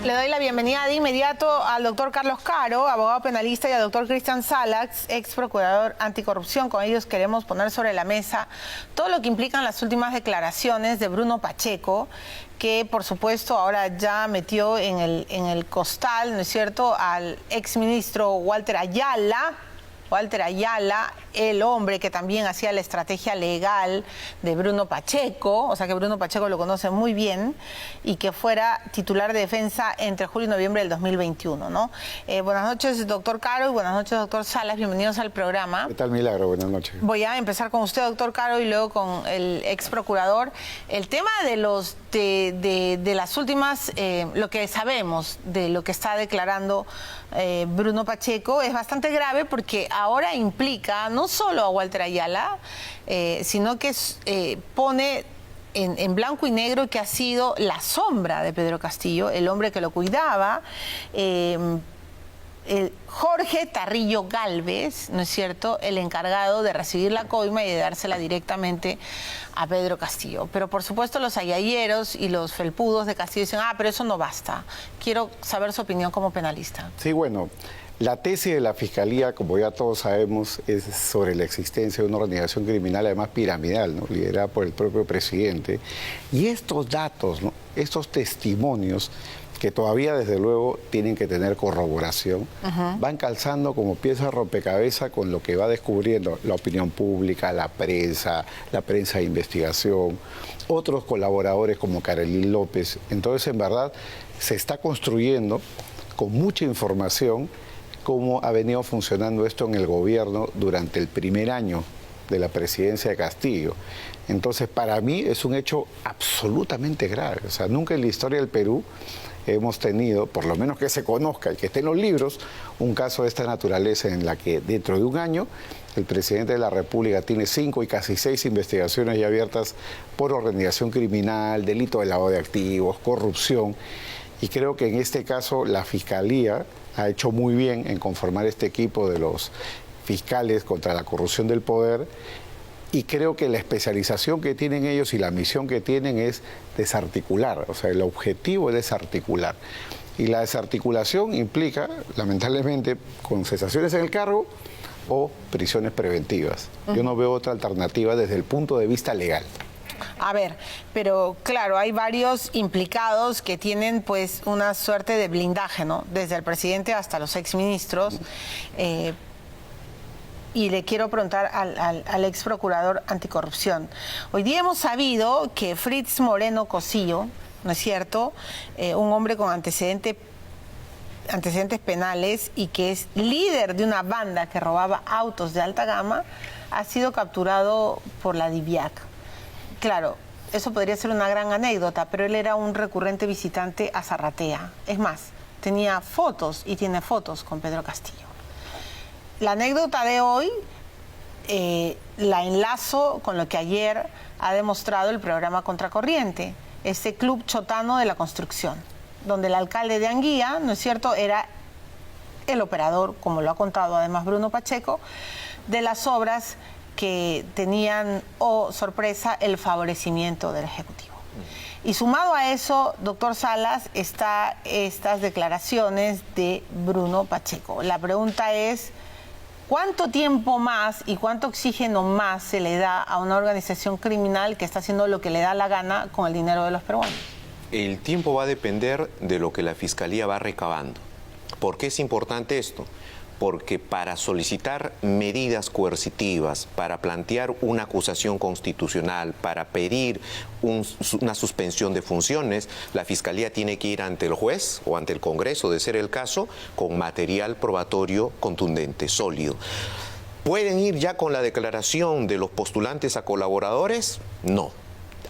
Le doy la bienvenida de inmediato al doctor Carlos Caro, abogado penalista, y al doctor Cristian Salas, ex procurador anticorrupción. Con ellos queremos poner sobre la mesa todo lo que implican las últimas declaraciones de Bruno Pacheco, que por supuesto ahora ya metió en el costal, ¿no es cierto?, al exministro Walter Ayala, el hombre que también hacía la estrategia legal de Bruno Pacheco, o sea que Bruno Pacheco lo conoce muy bien, y que fuera titular de defensa entre julio y noviembre del 2021, ¿no? Buenas noches, doctor Caro, y buenas noches, doctor Salas, bienvenidos al programa. ¿Qué tal, Milagro? Buenas noches. Voy a empezar con usted, doctor Caro, y luego con el ex procurador. El tema de las últimas, lo que sabemos de lo que está declarando Bruno Pacheco es bastante grave, porque ahora implica no solo a Walter Ayala, sino que pone en blanco y negro que ha sido la sombra de Pedro Castillo, el hombre que lo cuidaba, Jorge Tarrillo Gálvez, ¿no es cierto?, el encargado de recibir la coima y de dársela directamente a Pedro Castillo. Pero por supuesto los ayayeros y los felpudos de Castillo dicen, pero eso no basta. Quiero saber su opinión como penalista. Sí, bueno, la tesis de la Fiscalía, como ya todos sabemos, es sobre la existencia de una organización criminal, además piramidal, ¿no?, liderada por el propio presidente. Y estos datos, ¿no?, estos testimonios, que todavía desde luego tienen que tener corroboración, van calzando como piezas de rompecabezas con lo que va descubriendo la opinión pública, la prensa de investigación, otros colaboradores como Carolín López. Entonces, en verdad, se está construyendo con mucha información cómo ha venido funcionando esto en el gobierno durante el primer año de la presidencia de Castillo. Entonces, para mí es un hecho absolutamente grave. O sea, nunca en la historia del Perú hemos tenido, por lo menos que se conozca y que esté en los libros, un caso de esta naturaleza en la que dentro de un año el presidente de la República tiene 5 y casi 6 investigaciones ya abiertas por organización criminal, delito de lavado de activos, corrupción. Y creo que en este caso la Fiscalía ha hecho muy bien en conformar este equipo de los fiscales contra la corrupción del poder. Y creo que la especialización que tienen ellos y la misión que tienen es desarticular, o sea, el objetivo es desarticular. Y la desarticulación implica, lamentablemente, con cesaciones en el cargo o prisiones preventivas. Yo no veo otra alternativa desde el punto de vista legal. A ver, pero claro, hay varios implicados que tienen pues una suerte de blindaje, ¿no? Desde el presidente hasta los exministros. Y le quiero preguntar al ex procurador anticorrupción. Hoy día hemos sabido que Fritz Moreno Cosillo, ¿no es cierto?, un hombre con antecedentes penales y que es líder de una banda que robaba autos de alta gama, ha sido capturado por la DIVIAC. Claro, eso podría ser una gran anécdota, pero él era un recurrente visitante a Zarratea. Es más, tenía fotos y tiene fotos con Pedro Castillo. La anécdota de hoy la enlazo con lo que ayer ha demostrado el programa Contracorriente, este club chotano de la construcción, donde el alcalde de Anguía, ¿no es cierto?, era el operador, como lo ha contado además Bruno Pacheco, de las obras que tenían, sorpresa, el favorecimiento del Ejecutivo. Y sumado a eso, doctor Salas, está estas declaraciones de Bruno Pacheco. La pregunta es, ¿cuánto tiempo más y cuánto oxígeno más se le da a una organización criminal que está haciendo lo que le da la gana con el dinero de los peruanos? El tiempo va a depender de lo que la Fiscalía va recabando. ¿Por qué es importante esto? Porque para solicitar medidas coercitivas, para plantear una acusación constitucional, para pedir una suspensión de funciones, la Fiscalía tiene que ir ante el juez o ante el Congreso, de ser el caso, con material probatorio contundente, sólido. ¿Pueden ir ya con la declaración de los postulantes a colaboradores? No.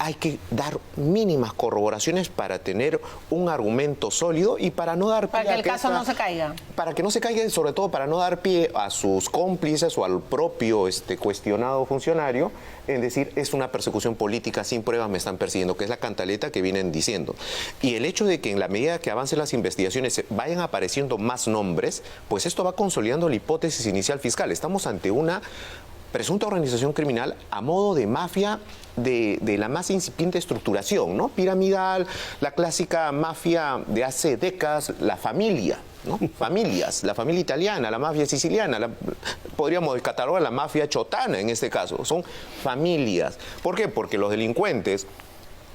Hay que dar mínimas corroboraciones para tener un argumento sólido y para no dar pie para que el caso no se caiga. Para que no se caiga y sobre todo para no dar pie a sus cómplices o al propio cuestionado funcionario en decir es una persecución política, sin pruebas me están persiguiendo, que es la cantaleta que vienen diciendo. Y el hecho de que en la medida que avancen las investigaciones vayan apareciendo más nombres, pues esto va consolidando la hipótesis inicial fiscal. Estamos ante una presunta organización criminal a modo de mafia de la más incipiente estructuración, ¿no? Piramidal, la clásica mafia de hace décadas, la familia, ¿no? Familias, la familia italiana, la mafia siciliana, podríamos catalogar la mafia chotana en este caso, son familias. ¿Por qué? Porque los delincuentes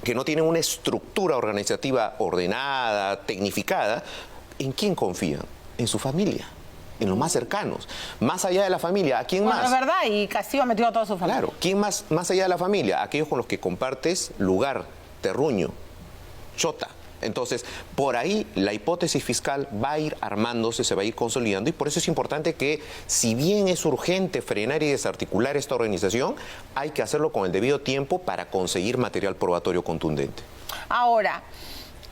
que no tienen una estructura organizativa ordenada, tecnificada, ¿en quién confían? En su familia, en los más cercanos. Más allá de la familia, ¿a quién más? Es verdad, y Castillo ha metido a toda su familia. Claro, ¿quién más allá de la familia? Aquellos con los que compartes lugar, terruño, chota. Entonces, por ahí la hipótesis fiscal va a ir armándose, se va a ir consolidando, y por eso es importante que, si bien es urgente frenar y desarticular esta organización, hay que hacerlo con el debido tiempo para conseguir material probatorio contundente. Ahora,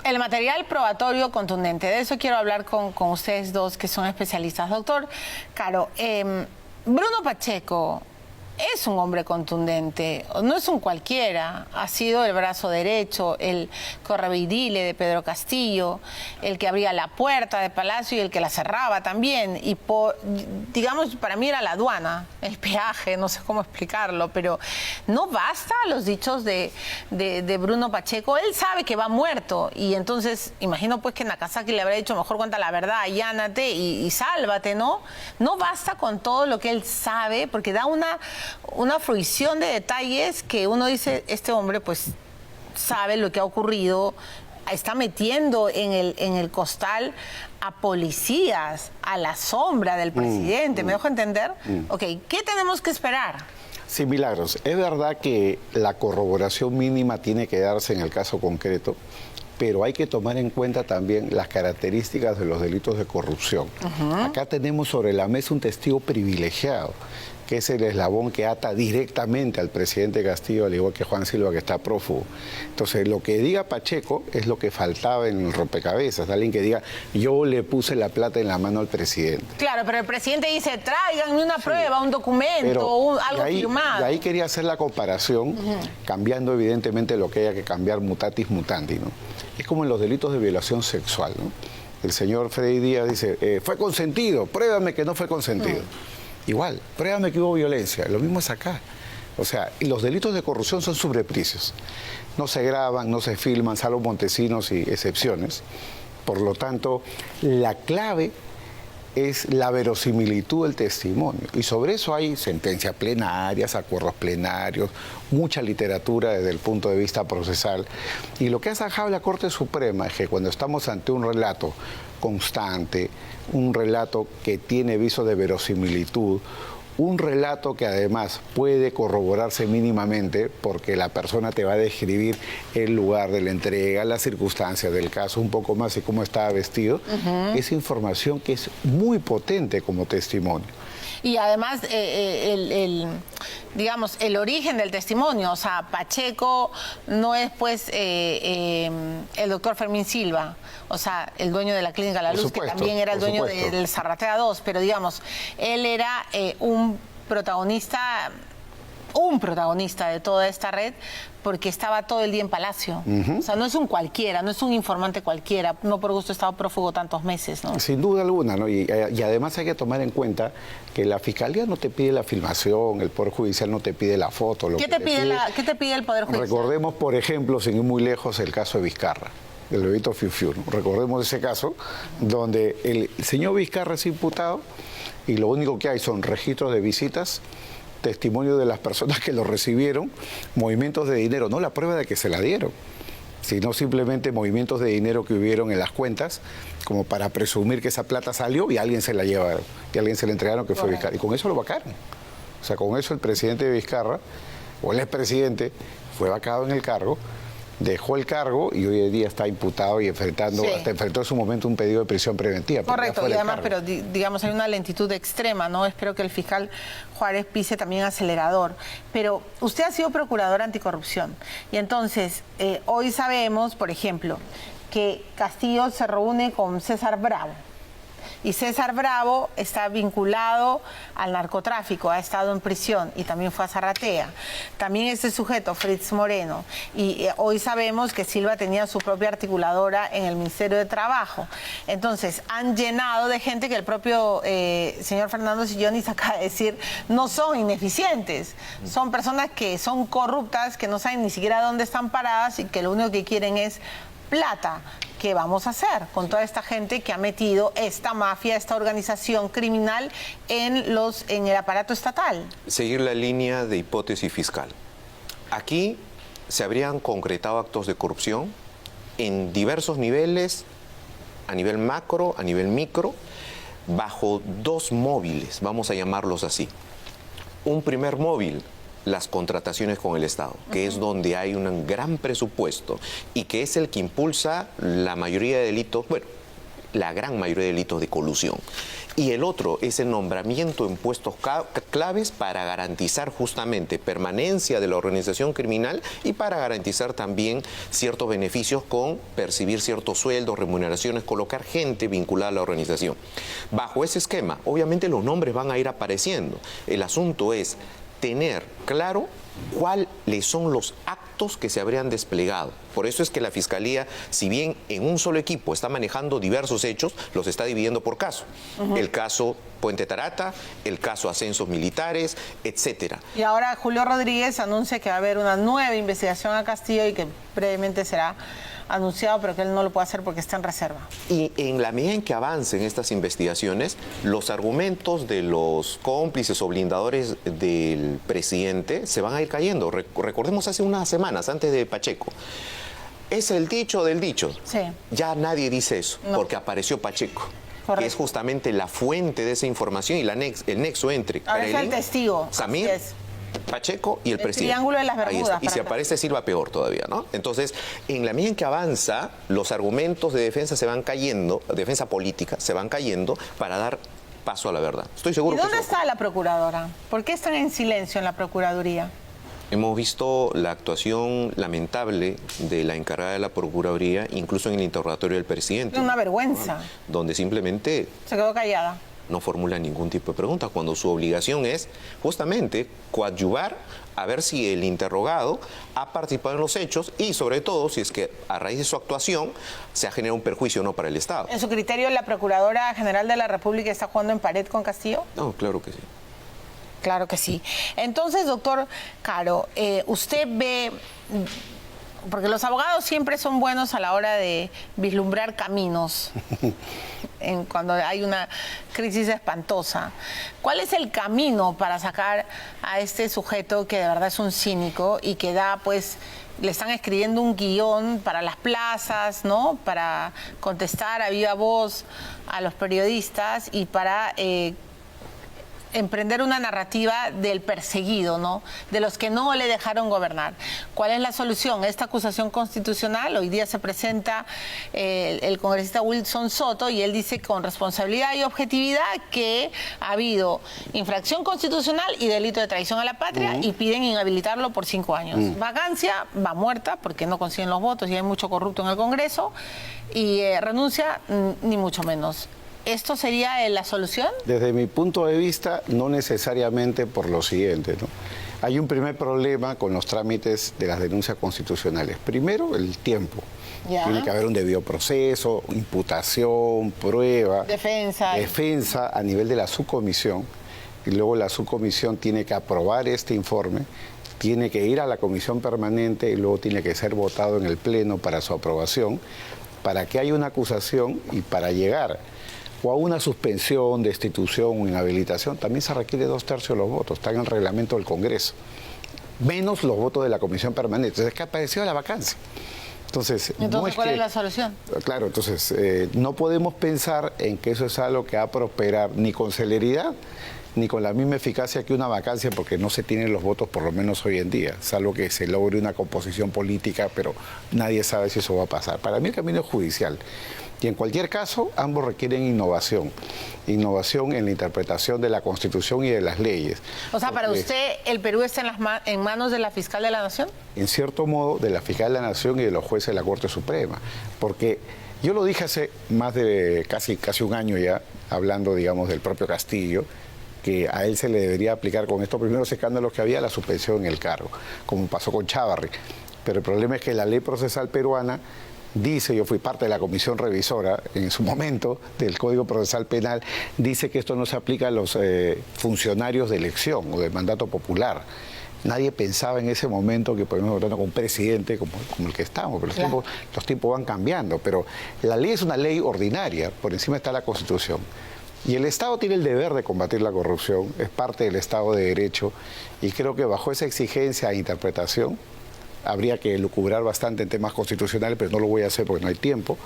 el material probatorio contundente, de eso quiero hablar con ustedes dos que son especialistas. Doctor Caro, Bruno Pacheco es un hombre contundente, no es un cualquiera, ha sido el brazo derecho, el correveidile de Pedro Castillo, el que abría la puerta de Palacio y el que la cerraba también, y digamos, para mí era la aduana, el peaje, no sé cómo explicarlo, pero no basta los dichos de Bruno Pacheco. Él sabe que va muerto, y entonces imagino pues que Nakazaki le habrá dicho: mejor cuenta la verdad, allánate y sálvate, ¿no? No basta con todo lo que él sabe, porque da una fruición de detalles que uno dice: este hombre pues sabe lo que ha ocurrido, está metiendo en el costal a policías, a la sombra del presidente. ¿Me dejo entender? Ok, ¿qué tenemos que esperar? Sí, Milagros, es verdad que la corroboración mínima tiene que darse en el caso concreto, pero hay que tomar en cuenta también las características de los delitos de corrupción. Acá tenemos sobre la mesa un testigo privilegiado, que es el eslabón que ata directamente al presidente Castillo, al igual que Juan Silva, que está prófugo. Entonces, lo que diga Pacheco es lo que faltaba en el rompecabezas, alguien que diga: yo le puse la plata en la mano al presidente. Claro, pero el presidente dice: tráiganme una prueba, un documento, algo firmado. Y ahí quería hacer la comparación, cambiando evidentemente lo que haya que cambiar mutatis mutandi, ¿no? Es como en los delitos de violación sexual, ¿no? El señor Freddy Díaz dice: fue consentido, pruébame que no fue consentido. Igual, pruébame que hubo violencia. Lo mismo es acá. O sea, y los delitos de corrupción son subrepticios. No se graban, no se filman, salvo Montesinos y excepciones. Por lo tanto, la clave es la verosimilitud del testimonio. Y sobre eso hay sentencias plenarias, acuerdos plenarios, mucha literatura desde el punto de vista procesal. Y lo que ha zanjado la Corte Suprema es que cuando estamos ante un relato constante, un relato que tiene viso de verosimilitud, un relato que además puede corroborarse mínimamente porque la persona te va a describir el lugar de la entrega, las circunstancias del caso, un poco más y cómo estaba vestido, es información que es muy potente como testimonio. Y además, digamos, el origen del testimonio, o sea, Pacheco no es pues el doctor Fermín Silva, o sea, el dueño de la Clínica La Luz, que también era el dueño del Zarratea 2, pero digamos, él era un protagonista de toda esta red, porque estaba todo el día en Palacio. O sea, no es un cualquiera, no es un informante cualquiera, no por gusto estaba prófugo tantos meses, ¿no? Sin duda alguna, ¿no? Y además hay que tomar en cuenta que la Fiscalía no te pide la filmación, el Poder Judicial no te pide la foto. ¿Qué te pide el Poder Judicial? Recordemos, por ejemplo, sin ir muy lejos, el caso de Vizcarra, del bebito Fiu Fiu, ¿no? Recordemos ese caso donde el señor Vizcarra es imputado y lo único que hay son registros de visitas, testimonio de las personas que lo recibieron, movimientos de dinero, no la prueba de que se la dieron, sino simplemente movimientos de dinero que hubieron en las cuentas, como para presumir que esa plata salió y alguien se la llevaron, y a alguien se la entregaron, que fue Vizcarra. Y con eso lo vacaron. O sea, con eso el presidente de Vizcarra, o el expresidente, fue vacado en el cargo, dejó el cargo y hoy en día está imputado y enfrentando, hasta enfrentó en su momento un pedido de prisión preventiva. Correcto, y además, pero digamos, hay una lentitud extrema, ¿no? Espero que el fiscal Juárez pise también acelerador. Pero usted ha sido procurador anticorrupción y entonces hoy sabemos, por ejemplo, que Castillo se reúne con César Bravo, Y César Bravo está vinculado al narcotráfico, ha estado en prisión y también fue a Zarratea. También este sujeto, Fritz Moreno. Y hoy sabemos que Silva tenía su propia articuladora en el Ministerio de Trabajo. Entonces, han llenado de gente que el propio señor Fernando Sillonis acaba de decir no son ineficientes. Son personas que son corruptas, que no saben ni siquiera dónde están paradas y que lo único que quieren es plata. ¿Qué vamos a hacer con toda esta gente que ha metido esta mafia, esta organización criminal en el aparato estatal? Seguir la línea de hipótesis fiscal. Aquí se habrían concretado actos de corrupción en diversos niveles, a nivel macro, a nivel micro, bajo dos móviles, vamos a llamarlos así. Un primer móvil, las contrataciones con el Estado, que es donde hay un gran presupuesto y que es el que impulsa la mayoría de delitos, bueno, la gran mayoría de delitos de colusión. Y el otro es el nombramiento en puestos claves para garantizar justamente permanencia de la organización criminal y para garantizar también ciertos beneficios con percibir ciertos sueldos, remuneraciones, colocar gente vinculada a la organización. Bajo ese esquema, obviamente los nombres van a ir apareciendo. El asunto es tener claro cuáles son los actos que se habrían desplegado. Por eso es que la Fiscalía, si bien en un solo equipo está manejando diversos hechos, los está dividiendo por caso. El caso Puente Tarata, el caso ascensos militares, etcétera. Y ahora Julio Rodríguez anuncia que va a haber una nueva investigación a Castillo y que brevemente será anunciado, pero que él no lo puede hacer porque está en reserva. Y en la medida en que avancen estas investigaciones, los argumentos de los cómplices o blindadores del presidente se van a ir cayendo. Recordemos hace unas semanas, antes de Pacheco. Es el dicho del dicho. Sí. Ya nadie dice eso, porque apareció Pacheco. Correcto. Que es justamente la fuente de esa información y el nexo entre ahora es el testigo, Samir, Pacheco y el presidente. Triángulo de las Bermudas. Y si aparece Silva, peor todavía, ¿no? Entonces, en la medida en que avanza, los argumentos de defensa se van cayendo, defensa política, se van cayendo para dar paso a la verdad. Estoy seguro. ¿Y dónde está la procuradora? ¿Por qué están en silencio en la Procuraduría? Hemos visto la actuación lamentable de la encargada de la Procuraduría, incluso en el interrogatorio del presidente. Es una vergüenza. Donde simplemente se quedó callada. No formula ningún tipo de pregunta, cuando su obligación es justamente coadyuvar a ver si el interrogado ha participado en los hechos y sobre todo si es que a raíz de su actuación se ha generado un perjuicio o no para el Estado. ¿En su criterio la Procuradora General de la República está jugando en pared con Castillo? No, claro que sí. Claro que sí. Entonces, doctor Caro, usted ve, porque los abogados siempre son buenos a la hora de vislumbrar caminos cuando hay una crisis espantosa. ¿Cuál es el camino para sacar a este sujeto que de verdad es un cínico y que da, pues, le están escribiendo un guión para las plazas, ¿no? Para contestar a viva voz a los periodistas y para emprender una narrativa del perseguido, ¿no? De los que no le dejaron gobernar. ¿Cuál es la solución? Esta acusación constitucional, hoy día se presenta el congresista Wilson Soto y él dice con responsabilidad y objetividad que ha habido infracción constitucional y delito de traición a la patria y piden inhabilitarlo por 5 años. Vacancia, va muerta porque no consiguen los votos y hay mucho corrupto en el Congreso y renuncia ni mucho menos. ¿Esto sería la solución? Desde mi punto de vista, no necesariamente por lo siguiente, ¿no? Hay un primer problema con los trámites de las denuncias constitucionales. Primero, el tiempo. ¿Ya? Tiene que haber un debido proceso, imputación, prueba. Defensa a nivel de la subcomisión. Y luego la subcomisión tiene que aprobar este informe, tiene que ir a la comisión permanente y luego tiene que ser votado en el pleno para su aprobación, para que haya una acusación y para llegar o a una suspensión, destitución o inhabilitación, también se requiere 2/3 de los votos, está en el reglamento del Congreso, menos los votos de la Comisión Permanente. Entonces, es que ha aparecido la vacancia. Entonces ¿cuál es la solución? Claro, entonces, no podemos pensar en que eso es algo que va a prosperar ni con celeridad, ni con la misma eficacia que una vacancia, porque no se tienen los votos, por lo menos hoy en día, salvo que se logre una composición política, pero nadie sabe si eso va a pasar. Para mí el camino es judicial. Y en cualquier caso, ambos requieren innovación en la interpretación de la Constitución y de las leyes. O sea, para usted, ¿el Perú está en manos de la Fiscal de la Nación? En cierto modo, de la Fiscal de la Nación y de los jueces de la Corte Suprema, porque Yo lo dije hace más de casi un año ya, hablando, digamos, del propio Castillo, que a él se le debería aplicar con estos primeros escándalos que había la suspensión en el cargo, como pasó con Chávarri. Pero el problema es que la ley procesal peruana dice, yo fui parte de la comisión revisora en su momento del Código Procesal Penal, dice que esto no se aplica a los funcionarios de elección o de mandato popular. Nadie pensaba en ese momento que podemos votar con un presidente como el que estamos, pero Claro. los tiempos van cambiando. Pero la ley es una ley ordinaria, por encima está la Constitución. Y el Estado tiene el deber de combatir la corrupción, es parte del Estado de Derecho, y creo que bajo esa exigencia e interpretación habría que lucubrar bastante en temas constitucionales, pero no lo voy a hacer porque no hay tiempo.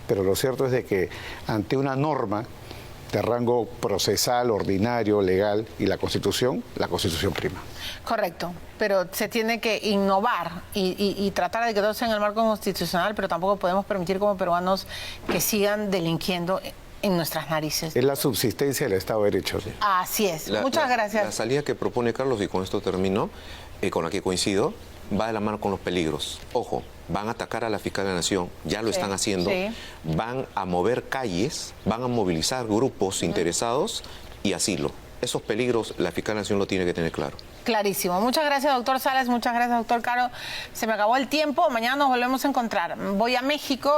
Pero lo cierto es de que ante una norma de rango procesal, ordinario, legal y la Constitución prima. Correcto, pero se tiene que innovar y tratar de que todo sea en el marco constitucional, pero tampoco podemos permitir como peruanos que sigan delinquiendo en nuestras narices. Es la subsistencia del Estado de Derecho. ¿Sí? Así es. Muchas gracias. La salida que propone Carlos, y con esto termino, con la que coincido, va de la mano con los peligros. Ojo, van a atacar a la fiscal de la Nación, ya lo están haciendo, van a mover calles, van a movilizar grupos interesados y asilo. Esos peligros la fiscal de la Nación lo tiene que tener claro. Clarísimo. Muchas gracias, doctor Salas. Muchas gracias, doctor Caro. Se me acabó el tiempo. Mañana nos volvemos a encontrar. Voy a México.